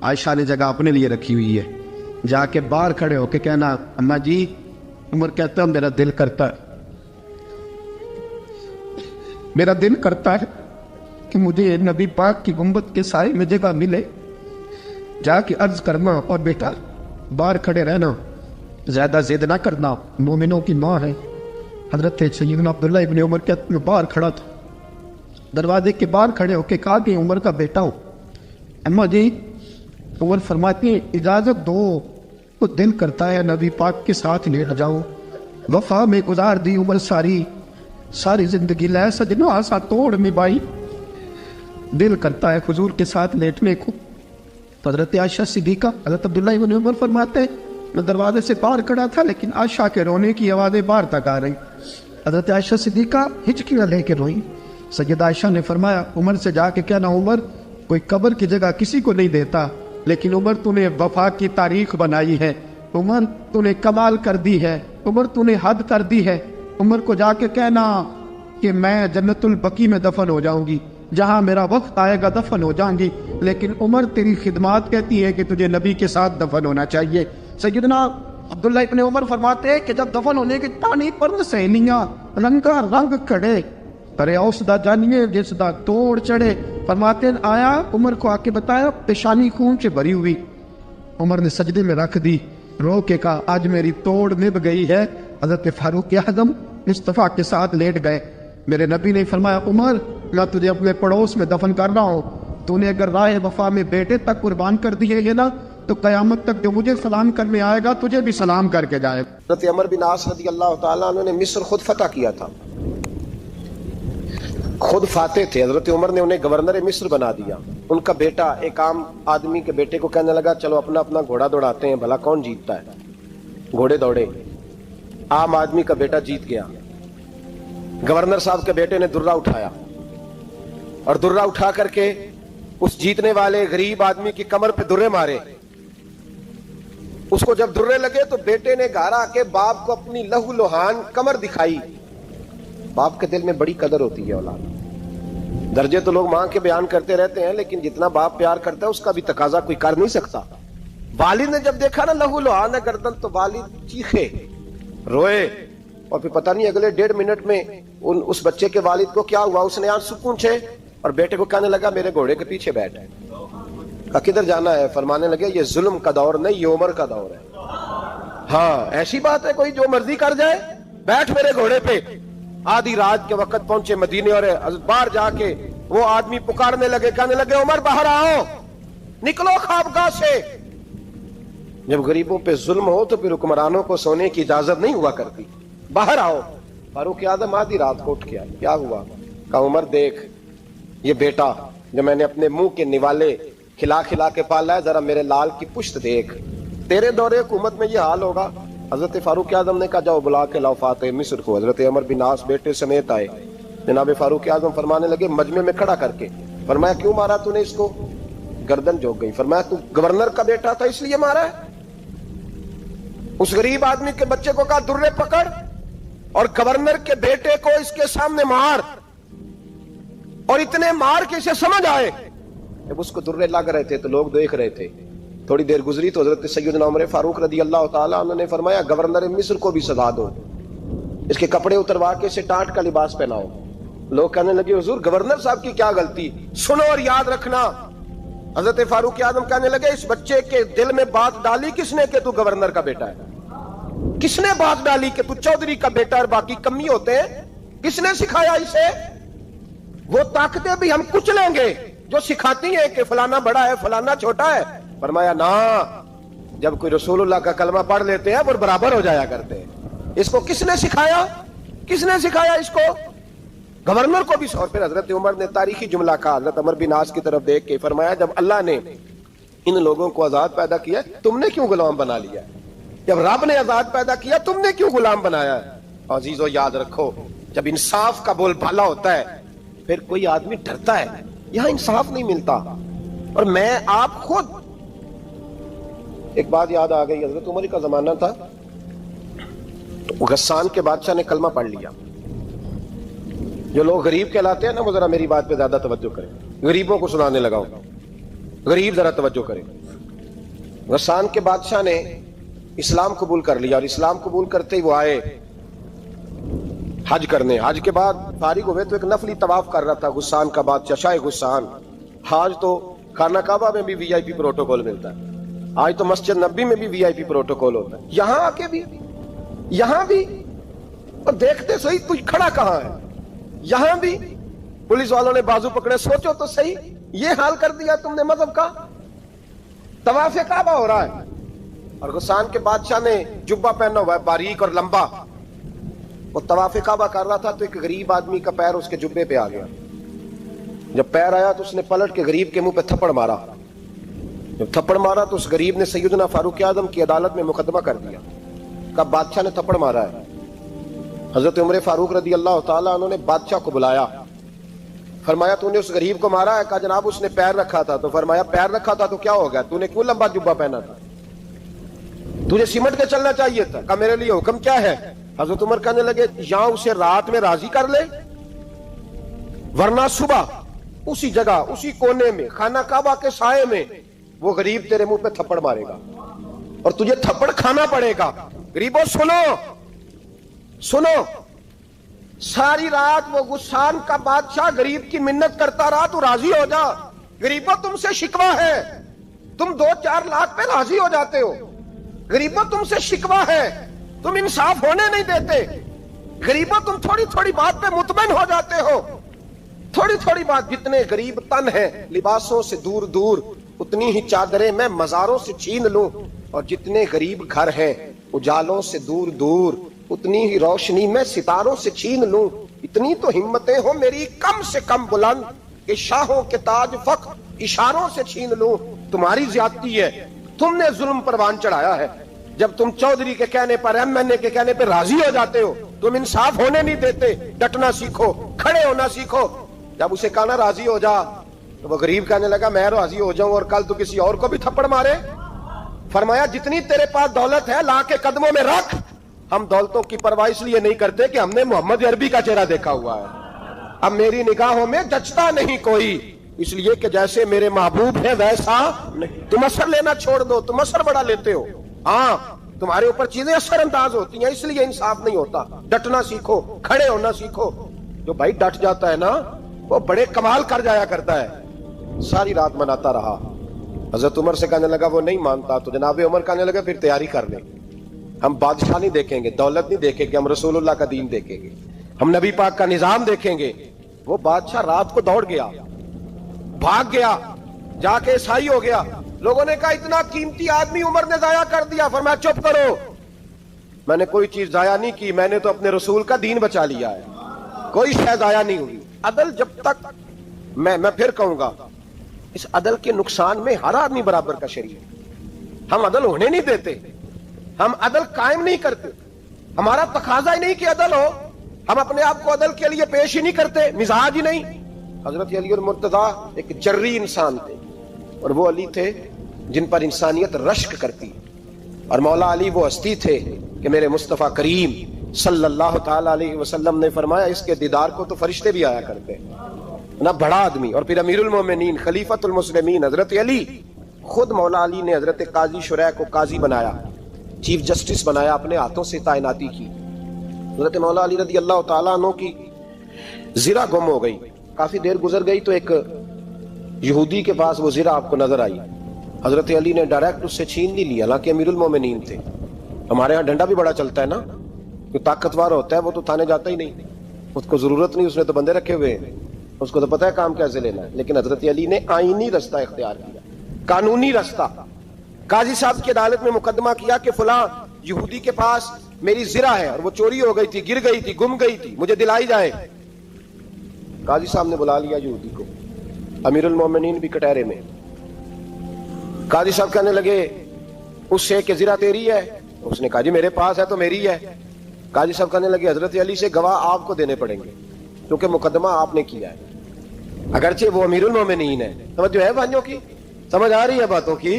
عائشہ نے جگہ اپنے لیے رکھی ہوئی ہے. جا کے باہر کھڑے ہو کے کہنا اماں جی, عمر کہتا ہے میرا دل کرتا ہے, میرا دل کرتا ہے کہ مجھے نبی پاک کی گنبد کے سائے میں جگہ ملے. جا کے عرض کرنا اور بیٹا باہر کھڑے رہنا, زیادہ ضد نہ کرنا, مومنوں کی ماں ہے. حضرت سیدنا عبداللہ ابن عمر کہتے ہیں باہر کھڑا تھا, دروازے کے باہر کھڑے ہو کے کہا کہ عمر کا بیٹا ہو. اماں جی, عمر فرماتے ہیں اجازت دو, تو دل کرتا ہے نبی پاک کے ساتھ لیٹ جاؤں. وفا میں گزار دی عمر ساری زندگی لے سجنو آسا توڑ میں بائی, دل کرتا ہے حضور کے ساتھ لیٹنے کو. تو حضرت عائشہ صدیقہ، حضرت عبداللہ ابن عمر فرماتے ہیں میں دروازے سے باہر کھڑا تھا لیکن عائشہ کے رونے کی آوازیں باہر تک آ رہی. حضرت عائشہ صدیقہ ہچکیاں لے کے روئی. سیدہ عائشہ نے فرمایا عمر سے جا کے کہنا عمر کوئی قبر کی جگہ کسی کو نہیں دیتا، لیکن عمر تو نے وفا کی تاریخ بنائی ہے، عمر تو نے کمال کر دی ہے، عمر تو نے حد کر دی ہے. عمر کو جا کے کہنا کہ میں جنت البقیع میں دفن ہو جاؤں گی، جہاں میرا وقت آئے گا دفن ہو جاؤں گی، لیکن عمر تیری خدمات کہتی ہے کہ تجھے نبی کے ساتھ دفن ہونا چاہیے. سیدنا عبداللہ ابن عمر فرماتے ہیں کہ جب دفن ہونے کی تانی پر سہیلیاں رنگا رنگ کھڑے کرے اوس دا جانیے جس دا توڑ چڑھے. فرماتے ہیں آیا عمر کو آ کے بتایا پیشانی خون سے بھری ہوئی. عمر نے سجدے میں رکھ دی، رو کے کہا آج میری توڑ نبھ گئی ہے. حضرت فاروق اعظم مصطفیٰ کے ساتھ لیٹ گئے. میرے نبی نے فرمایا عمر میں تجھے اپنے پڑوس میں دفن کر رہا ہوں، تو نے اگر راہ وفا میں بیٹے تک قربان کر دیے گے نا تو قیامت تک جو مجھے سلام کرنے آئے گا تجھے بھی سلام کر کے جائے گا. حضرت عمر بن عاص رضی اللہ تعالیٰ عنہ نے مصر خود فتح کیا تھا، خود فاتح تھے. حضرت عمر نے انہیں گورنر مصر بنا دیا. ان کا بیٹا ایک عام آدمی کے بیٹے کو کہنے لگا چلو اپنا اپنا گھوڑا دوڑاتے ہیں بھلا کون جیتتا ہے. گھوڑے دوڑے، عام آدمی کا بیٹا جیت گیا. گورنر صاحب کے بیٹے نے درہ اٹھایا اور درہ اٹھا کر کے اس جیتنے والے غریب آدمی کی کمر پہ درے مارے. اس کو جب درے لگے تو بیٹے نے گھر آ کے باپ کو اپنی لہو لوہان کمر دکھائی. باپ کے دل میں بڑی قدر ہوتی ہے اولاد. درجے تو لوگ ماں کے بیان کرتے رہتے ہیں لیکن جتنا باپ پیار کرتا ہے اس کا بھی تقاضا کوئی کر نہیں سکتا. والد نے جب دیکھا نا لہو لوہان ہے گردن تو والد چیخے روئے اور پھر پتہ نہیں اگلے 1.5 منٹ میں اس بچے کے والد کو کیا ہوا، اس نے آنسو پونچھے اور بیٹے کو کہنے لگا میرے گھوڑے کے پیچھے بیٹھ. کہا کدھر جانا ہے؟ فرمانے لگے یہ ظلم کا دور نہیں یہ عمر کا دور ہے. ہاں ایسی بات ہے کوئی جو مرضی کر جائے؟ بیٹھ میرے گھوڑے پہ. آدھی رات کے وقت پہنچے مدینے اور باہر جا کے وہ آدمی پکارنے لگے، کہنے لگے عمر باہر آؤ، نکلو خوابگاہ سے. جب غریبوں پہ ظلم ہو تو پھر حکمرانوں کو سونے کی اجازت نہیں ہوا کرتی. باہر آؤ. فاروق اعظم آدھی رات کو اٹھ گیا. کیا ہوا؟ کہا عمر دیکھ یہ بیٹا جو میں نے اپنے منہ کے نوالے کھلا کھلا کے پالا ہے، ذرا میرے لال کی پشت دیکھ. تیرے دور حکومت میں یہ حال ہوگا. حضرت فاروق اعظم نے کہا جاؤ بلا کے لاؤ فاتح مصر کو. حضرت عمر بن عاص بیٹے سمیت آئے. جناب فاروق اعظم فرمانے لگے مجمع میں کھڑا کر کے، فرمایا کیوں مارا تو نے اس کو؟ گردن جھک گئی. فرمایا تو گورنر کا بیٹا تھا اس لیے مارا ہے؟ اس غریب آدمی کے بچے کو کہا درے پکڑ اور گورنر کے بیٹے کو اس کے سامنے مار، اور اتنے مار کے اسے سمجھ آئے. جب اس کو درے لگ رہے تھے تو لوگ دیکھ رہے تھے. تھوڑی دیر گزری تو حضرت سیدنا عمر فاروق رضی اللہ تعالیٰ عنہ نے فرمایا گورنر مصر کو بھی سزا دو، اس کے کپڑے اتروا کے اسے ٹاٹ کا لباس پہناؤ. لوگ کہنے لگے حضور گورنر صاحب کی کیا غلطی؟ سنو اور یاد رکھنا. حضرت فاروق اعظم کہنے لگے اس بچے کے دل میں بات ڈالی کس نے کہ تو گورنر کا بیٹا ہے؟ کس نے بات ڈالی کہ تو چودھری کا بیٹا اور باقی کمی ہوتے ہیں؟ کس نے سکھایا اسے؟ وہ طاقتیں بھی ہم کچلیں گے جو سکھاتی ہیں کہ فلانا بڑا ہے فلانا چھوٹا ہے. فرمایا نا، جب کوئی رسول اللہ کا کلمہ پڑھ لیتے ہیں وہ برابر ہو جایا کرتے ہیں. اس کو کس نے سکھایا؟ کس نے سکھایا اس کو؟ گورنر کو بھی. اور پھر حضرت عمر نے تاریخی جملہ کہا حضرت عمر بن عاص کی طرف دیکھ کے، فرمایا جب اللہ نے ان لوگوں کو آزاد پیدا کیا تم نے کیوں غلام بنا لیا؟ جب رب نے آزاد پیدا کیا تم نے کیوں غلام بنایا؟ عزیزو یاد رکھو جب انصاف کا بول بالا ہوتا ہے پھر کوئی آدمی ڈرتا ہے. یہاں انصاف نہیں ملتا. اور میں آپ خود ایک بات یاد آ گئی. حضرت عمر کا زمانہ تھا، غسان کے بادشاہ نے کلمہ پڑھ لیا. جو لوگ غریب کہلاتے ہیں نا وہ ذرا میری بات پہ زیادہ توجہ کریں. غریبوں کو سنانے لگا ہوں، غریب ذرا توجہ کریں. غسان کے بادشاہ نے اسلام قبول کر لیا اور اسلام قبول کرتے ہی وہ آئے حج کرنے. حج کے بعد فارغ ہوئے تو ایک نفلی طواف کر رہا تھا غسان کا بادشاہ شاہ غسان. حج تو خانہ کعبہ میں بھی وی آئی پی پروٹوکول ملتا ہے، آج تو مسجد نبی میں بھی وی آئی پی پروٹوکول ہوتا ہے، یہاں آ کے بھی یہاں بھی. اور دیکھتے صحیح تو کھڑا کہاں ہے؟ یہاں بھی پولیس والوں نے بازو پکڑے. سوچو تو صحیح یہ حال کر دیا تم نے مذہب کا. طواف کعبہ ہو رہا ہے اور غسان کے بادشاہ نے جبہ پہنا ہوا ہے باریک اور لمبا. وہ طواف کعبہ کر رہا تھا تو ایک غریب آدمی کا پیر اس کے جبے پہ آ گیا. جب پیر آیا تو اس نے پلٹ کے غریب کے منہ پہ تھپڑ مارا. جب تھپڑ مارا تو اس غریب نے سیدنا فاروق اعظم کی عدالت میں مقدمہ کر دیا، کہا بادشاہ نے تھپڑ مارا ہے۔ حضرت عمر فاروق رضی اللہ تعالیٰ عنہ نے بادشاہ کو بلایا، فرمایا تو نے اس غریب کو مارا ہے؟ کہا جناب اس نے پیر رکھا تھا۔ تو فرمایا پیر رکھا تھا تو کیا ہو گیا، تو نے کیوں لمبا جبہ پہنا تھا، تجھے سمٹ کے چلنا چاہیے تھا۔ کہا میرے لیے حکم کیا ہے؟ حضرت عمر کہنے لگے یہاں اسے رات میں راضی کر لے، ورنہ صبح اسی جگہ اسی کونے میں خانہ کعبہ کے سائے میں وہ غریب تیرے منہ پہ تھپڑ مارے گا اور تجھے تھپڑ کھانا پڑے گا۔ غریبوں سنو سنو، ساری رات وہ غسان کا بادشاہ غریب کی منت کرتا رہا، تو راضی ہو جا۔ غریبوں تم سے شکوہ ہے، تم 2-4 لاکھ پہ راضی ہو جاتے ہو۔ غریبوں تم سے شکوہ ہے، تم انصاف ہونے نہیں دیتے۔ غریبوں تم تھوڑی تھوڑی بات پہ مطمئن ہو جاتے ہو، تھوڑی تھوڑی بات۔ جتنے غریب تن ہیں لباسوں سے دور دور، اتنی ہی چادریں میں مزاروں سے چھین لوں، اور جتنے غریب گھر ہیں اجالوں سے دور دور، اتنی ہی روشنی میں ستاروں سے چھین لوں۔ اتنی تو ہمتیں ہو میری کم سے کم بلند کہ شاہوں کے تاج فخر اشاروں سے چھین لوں۔ تمہاری زیادتی ہے، تم نے ظلم پروان چڑھایا ہے۔ جب تم چودھری کے کہنے پر ایم این اے کے کہنے پہ راضی ہو جاتے ہو، تم انصاف ہونے نہیں دیتے۔ ڈٹنا سیکھو، کھڑے ہونا سیکھو۔ جب اسے کہا نا راضی ہو جا، تو وہ غریب کہنے لگا میں راضی ہو جاؤں اور کل تو کسی اور کو بھی تھپڑ مارے؟ فرمایا جتنی تیرے پاس دولت ہے لا کے قدموں میں رکھ۔ ہم دولتوں کی پرواہ اس لیے نہیں کرتے کہ ہم نے محمد عربی کا چہرہ دیکھا ہوا ہے، اب میری نگاہوں میں جچتا نہیں کوئی، اس لیے کہ جیسے میرے محبوب ہے ویسا نہیں۔ تم اثر لینا چھوڑ دو، تم اثر بڑا لیتے ہو۔ ہاں تمہارے اوپر چیزیں اثر انداز ہوتی ہیں، اس لیے انصاف نہیں ہوتا۔ ڈٹنا سیکھو، کھڑے ہونا سیکھو۔ جو بھائی ڈٹ جاتا ہے نا وہ بڑے کمال کر جایا کرتا ہے۔ ساری رات مناتا رہا۔ حضرت عمر سے کہنے لگا وہ نہیں مانتا، تو جناب عمر کہنے لگا پھر تیاری کر لیں، ہم بادشاہ نہیں دیکھیں گے، دولت نہیں دیکھیں گے، ہم رسول اللہ کا دین دیکھیں گے، ہم نبی پاک کا نظام دیکھیں گے۔ وہ بادشاہ رات کو دوڑ گیا، بھاگ گیا، جا کے عیسائی ہو گیا۔ لوگوں نے کہا اتنا قیمتی آدمی عمر نے ضائع کر دیا۔ فرمایا چپ کرو، میں نے کوئی چیز ضائع نہیں کی، میں نے تو اپنے رسول کا دین بچا لیا ہے، کوئی شے ضائع نہیں ہوئی۔ عدل جب تک میں پھر کہوں گا، اس عدل کے نقصان میں ہر آدمی برابر کا شریک ہے۔ ہم عدل ہونے نہیں دیتے، ہم عدل قائم نہیں کرتے، ہمارا تقاضا ہی نہیں کہ عدل ہو، ہم اپنے آپ کو عدل کے لیے پیش ہی نہیں کرتے، مزاج ہی نہیں۔ حضرت علی المرتضیٰ ایک جری انسان تھے، اور وہ علی تھے جن پر انسانیت رشک کرتی، اور مولا علی وہ ہستی تھے کہ میرے مصطفیٰ کریم صلی اللہ تعالی علیہ وسلم نے فرمایا اس کے دیدار کو تو فرشتے بھی آیا کرتے نا، بڑا آدمی۔ اور پھر امیر المومنین خلیفۃ المسلمین حضرت علی، خود مولا علی نے حضرت قاضی شریح کو قاضی بنایا، چیف جسٹس بنایا، اپنے ہاتھوں سے تعیناتی کی۔ حضرت مولا علی رضی اللہ تعالیٰ عنہ کی زرہ گم ہو گئی، کافی دیر گزر گئی تو ایک یہودی کے پاس وہ زرہ آپ کو نظر آئی۔ حضرت علی نے ڈائریکٹ اس سے چھین نہیں لیا، حالانکہ امیر المومنین تھے۔ ہمارے ہاں ڈنڈا بھی بڑا چلتا ہے نا، جو طاقتور ہوتا ہے وہ تو تھانے جاتا ہی نہیں، اس کو ضرورت نہیں، اس نے تو بندے رکھے ہوئے ہیں، اس کو تو پتہ ہے کام کیسے لینا ہے۔ لیکن حضرت علی نے آئینی رستہ اختیار کیا، قانونی رستہ۔ قاضی صاحب کی عدالت میں مقدمہ کیا کہ فلاں یہودی کے پاس میری زرہ ہے اور وہ چوری ہو گئی تھی، گر گئی تھی، گم گئی تھی، مجھے دلائی جائے۔ قاضی صاحب نے بلا لیا یہودی کو، امیر المومنین بھی کٹہرے میں۔ قاضی صاحب کہنے لگے اس سے کہ زرہ تیری ہے؟ اس نے کہا جی میرے پاس ہے تو میری ہے۔ قاضی صاحب کہنے لگے حضرت علی سے گواہ آپ کو دینے پڑیں گے کیونکہ مقدمہ آپ نے کیا ہے، اگرچہ وہ امیر المومنین ہے۔ سمجھ جو ہے بھائیوں کی، سمجھ آ رہی ہے باتوں کی؟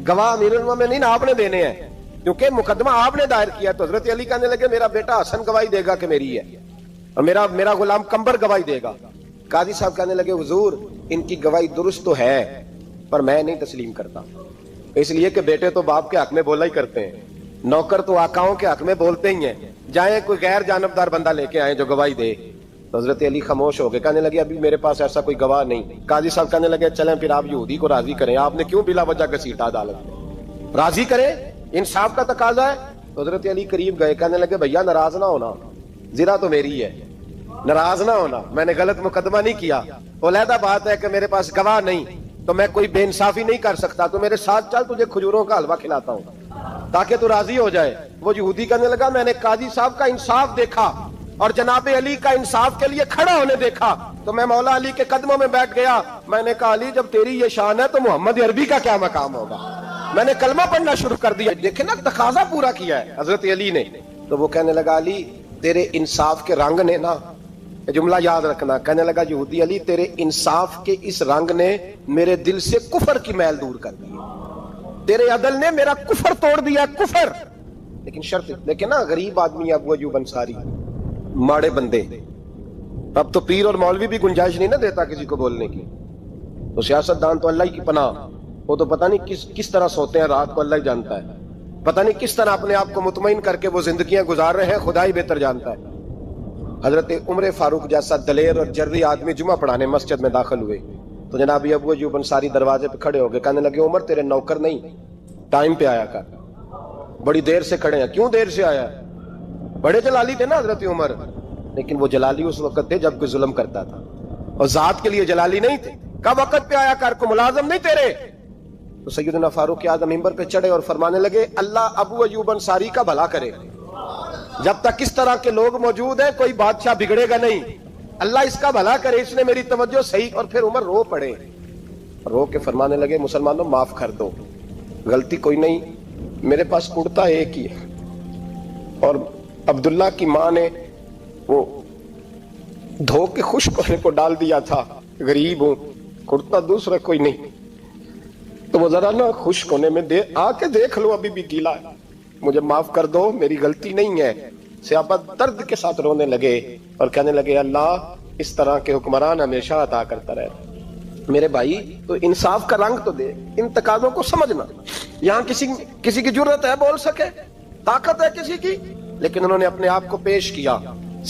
گواہ امیر المومنین آپ نے دینے ہیں کیونکہ مقدمہ آپ نے دائر کیا۔ تو حضرت علی کہنے لگے میرا بیٹا حسن گواہی دے گا کہ میری ہے، اور میرا غلام کمبر گواہی دے گا۔ قاضی صاحب کہنے لگے حضور ان کی گواہی درست تو ہے پر میں نہیں تسلیم کرتا، اس لیے کہ بیٹے تو باپ کے حق میں بولا ہی کرتے ہیں، نوکر تو آقاؤں کے حق میں بولتے ہی ہیں، جائیں کوئی غیر جانبدار بندہ لے کے آئیں جو گواہی دے۔ تو حضرت علی خاموش ہو گئے، کہنے لگے ابھی میرے پاس ایسا کوئی گواہ نہیں۔ قاضی صاحب کہنے لگے چلیں پھر آپ یہودی کو راضی کریں، آپ نے کیوں بلا وجہ گھسیٹا عدالت میں، راضی کریں، انصاف کا تقاضا ہے۔ تو حضرت علی قریب گئے، کہنے لگے بھیا ناراض نہ ہونا، زرہ تو میری ہے، ناراض نہ ہونا، میں نے غلط مقدمہ نہیں کیا، علیحدہ بات ہے کہ میرے پاس گواہ نہیں تو میں کوئی بے انصافی نہیں کر سکتا، تو میرے ساتھ چل تجھے کھجوروں کا حلوہ کھلاتا ہوں تاکہ تو راضی ہو جائے۔ وہ یہودی کہنے لگا میں نے قاضی صاحب کا انصاف دیکھا اور جناب علی کا انصاف کے لیے کھڑا ہونے دیکھا، تو میں مولا علی کے قدموں میں بیٹھ گیا. میں نے کہا علی جب تیری یہ شان ہے تو محمد عربی کا کیا مقام ہوگا. میں نے کلمہ پڑھنا شروع کر دیا. دیکھیں نا تقاضا پورا کیا ہے حضرت علی نے. تو وہ کہنے لگا علی تیرے انصاف کے رنگ نے نا, جملہ یاد رکھنا, کہنے لگا یہودی علی تیرے انصاف کے اس رنگ نے میرے دل سے کفر کی میل دور کر دی, تیرے عدل نے میرا کفر توڑ دیا, کفر. لیکن شرط دیکھیں نا, غریب آدمی ابو ایوب انصاری, ماڑے بندے. اب تو پیر اور مولوی بھی گنجائش نہیں نہ دیتا کسی کو بولنے کی. تو سیاست دان تو اللہ ہی کی پناہ, وہ تو پتہ نہیں کس طرح سوتے ہیں رات کو, اللہ ہی جانتا ہے. پتہ نہیں کس طرح اپنے آپ کو مطمئن کر کے وہ زندگیاں گزار رہے ہیں, خدا ہی بہتر جانتا ہے. حضرت عمر فاروق جیسا دلیر اور جرری آدمی جمعہ پڑھانے مسجد میں داخل ہوئے تو جناب ابو ایوب انصاری دروازے پہ کھڑے ہو گئے. کہنے لگے عمر تیرے نوکر نہیں, ٹائم پہ آیا کر, بڑی دیر سے کھڑے ہیں. کیوں دیر سے آیا؟ بڑے جلالی تھے نا حضرت عمر, لیکن وہ جلالی اس وقت تھے جب کوئی ظلم کرتا تھا, اور ذات کے لیے جلالی نہیں تھے. کب وقت پہ آیا کر, کو ملازم نہیں تیرے. تو سیدنا فاروق اعظم منبر پہ چڑھے اور فرمانے لگے اللہ ابو ایوب انصاری کا بھلا کرے. جب تک اس طرح کے لوگ موجود ہیں کوئی بادشاہ بگڑے گا نہیں, اللہ اس کا بھلا کرے, اس نے میری توجہ صحیح. اور پھر عمر رو پڑے, رو کے فرمانے لگے مسلمانوں معاف کر دو, غلطی کوئی نہیں, میرے پاس کرتا ایک ہی ہے, اور عبداللہ کی ماں نے وہ دھو کے خشک ہونے کو ڈال دیا تھا, غریب ہوں, کرتا دوسرا کوئی نہیں, تو وہ ذرا نا خشک ہونے میں آ کے دیکھ لو ابھی بھی گیلا ہے, مجھے معاف کر دو, میری غلطی نہیں ہے. صحابہ درد کے ساتھ رونے لگے اور کہنے لگے اللہ اس طرح کے حکمران ہمیشہ عطا کرتا رہے. میرے بھائی تو انصاف کا رنگ تو دے, ان تقاضوں کو سمجھنا. یہاں کسی کی جرت ہے بول سکے, طاقت ہے کسی کی, لیکن انہوں نے اپنے آپ کو پیش کیا,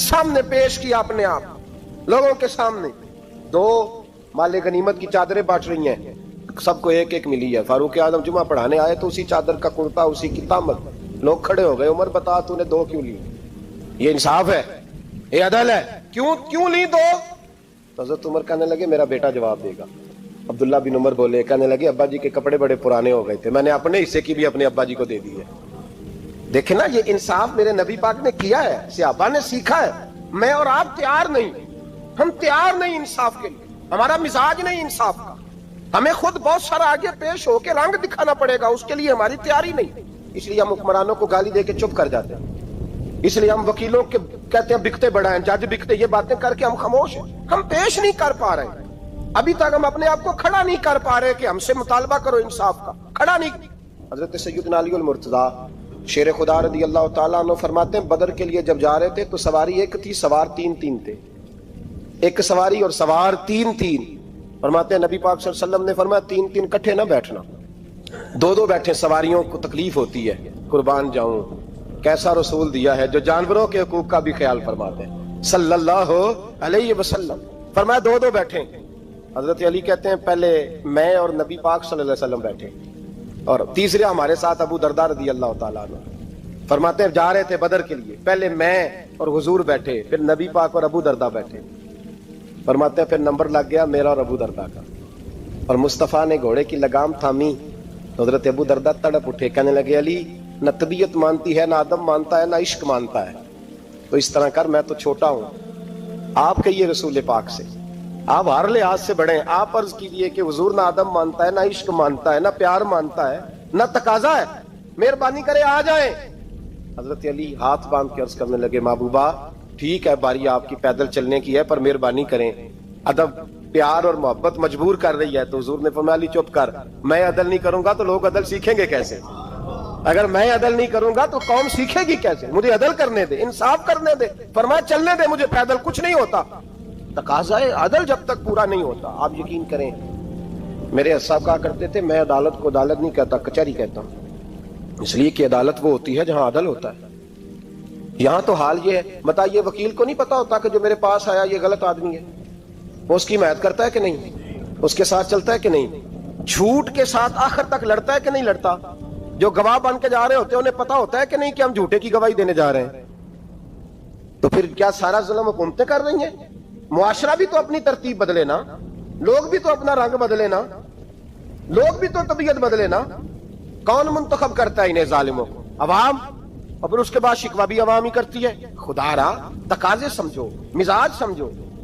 سامنے پیش کیا اپنے آپ لوگوں کے سامنے. دو مال غنیمت کی چادریں بانٹ رہی ہیں, سب کو ایک ایک ملی ہے. فاروق اعظم جمعہ پڑھانے آئے تو اسی چادر کا کرتا, اسی کی تامت. لوگ کھڑے ہو گئے, عمر بتا تو نے دو کیوں لی, یہ انصاف ہے, یہ عدل ہے, کیوں لی دو؟ تو حضرت عمر کہنے لگے میرا بیٹا جواب دے گا. عبداللہ بن عمر بولے, کہنے لگے ابا جی کے کپڑے بڑے پرانے ہو گئے تھے, میں نے اپنے حصے کی بھی اپنے ابا جی کو دے دی ہے. دیکھیں نا یہ انصاف میرے نبی پاک نے کیا ہے, صحابہ نے سیکھا ہے. میں اور آپ تیار نہیں, ہم تیار نہیں انصاف کے لیے, ہمارا مزاج نہیں انصاف کا. ہمیں خود بہت سارا آگے پیش ہو کے رنگ دکھانا پڑے گا, اس کے لیے ہماری تیاری نہیں. اس لیے ہم حکمرانوں کو گالی دے کے چپ کر جاتے ہیں, اس لیے ہم وکیلوں کے کہتے ہیں بکتے بڑا ہیں, جج بکتے, یہ باتیں کر کے ہم خاموش ہیں. ہم پیش نہیں کر پا رہے, ابھی تک ہم اپنے آپ کو کھڑا نہیں کر پا رہے کہ ہم سے مطالبہ کرو انصاف کا, کھڑا نہیں. حضرت سیدنا علی المرتضیٰ شیر خدا رضی اللہ تعالیٰ عنہ فرماتے ہیں بدر کے لیے جب جا رہے تھے تو سواری ایک تھی, سوار تین تھے. ایک سواری اور سوار تین. فرماتے ہیں نبی پاک صلی اللہ علیہ وسلم نے فرمایا تین کٹھے نہ بیٹھنا, دو بیٹھے, سواریوں کو تکلیف ہوتی ہے. قربان جاؤں کیسا رسول دیا ہے جو جانوروں کے حقوق کا بھی خیال فرماتے ہیں صلی اللہ علیہ وسلم. فرمایا دو بیٹھے. حضرت علی کہتے ہیں پہلے میں اور نبی پاک صلی اللہ علیہ وسلم بیٹھے, اور تیسرے ہمارے ساتھ ابو درداء رضی اللہ تعالیٰ عنہ. فرماتے ہیں جا رہے تھے بدر کے لیے, پہلے میں اور حضور بیٹھے, پھر نبی پاک اور ابو درداء بیٹھے. فرماتے ہیں پھر نمبر لگ گیا میرا اور ابو درداء کا, اور مصطفیٰ نے گھوڑے کی لگام تھامی. حضرت ابو درداء تڑپ اٹھے, کہنے لگے علی نہ طبیعت مانتی ہے, نہ ادب مانتا ہے, نہ عشق مانتا ہے, تو اس طرح کر, میں تو چھوٹا ہوں, آپ کہیے رسول پاک سے, آپ ہر لحاظ سے بڑے ہیں, آپ عرض کیجئے کہ حضور نہ ادب مانتا ہے, نہ عشق مانتا ہے, نہ پیار مانتا ہے, نہ تقاضا ہے, مہربانی کرے آ جائیں. حضرت علی ہاتھ باندھ کے عرض کرنے لگے محبوبہ ٹھیک ہے باری آپ کی پیدل چلنے کی ہے, پر مہربانی کریں, ادب پیار اور محبت مجبور کر رہی ہے. تو حضور نے فرمایا علی چپ کر, میں عدل نہیں کروں گا تو لوگ عدل سیکھیں گے کیسے؟ اگر میں عدل نہیں کروں گا تو قوم سیکھے گی کیسے؟ مجھے عدل کرنے دے, انصاف کرنے دے. فرمایا چلنے دے مجھے, پیدل کچھ نہیں ہوتا. تقاضا عدل جب تک پورا نہیں ہوتا, آپ یقین کریں میرے صاحب کہا کرتے تھے میں عدالت کو عدالت نہیں کہتا, کچہری کہتا ہوں, اس لیے کہ عدالت وہ ہوتی ہے جہاں عدل ہوتا ہے. یہاں تو حال یہ ہے, بتائیے وکیل کو نہیں پتا ہوتا کہ جو میرے پاس آیا یہ غلط آدمی ہے, وہ اس کی حمایت کرتا ہے کہ نہیں, اس کے ساتھ چلتا ہے کہ نہیں, جھوٹ کے ساتھ آخر تک لڑتا ہے کہ نہیں لڑتا. جو گواہ بن کے جا رہے ہوتے ہیں انہیں پتا ہوتا ہے کہ نہیں کہ ہم جھوٹے کی گواہی دینے جا رہے ہیں. تو پھر کیا سارا ظلم حکومتیں کر رہی ہیں؟ معاشرہ بھی تو اپنی ترتیب بدلے نا, لوگ بھی تو اپنا رنگ بدلے نا, لوگ بھی تو طبیعت بدلے نا. کون منتخب کرتا ہے انہیں ظالموں کو؟ عوام, اور پھر اس کے بعد شکوہ بھی عوام ہی کرتی ہے. خدا را تقاضے سمجھو, مزاج سمجھو.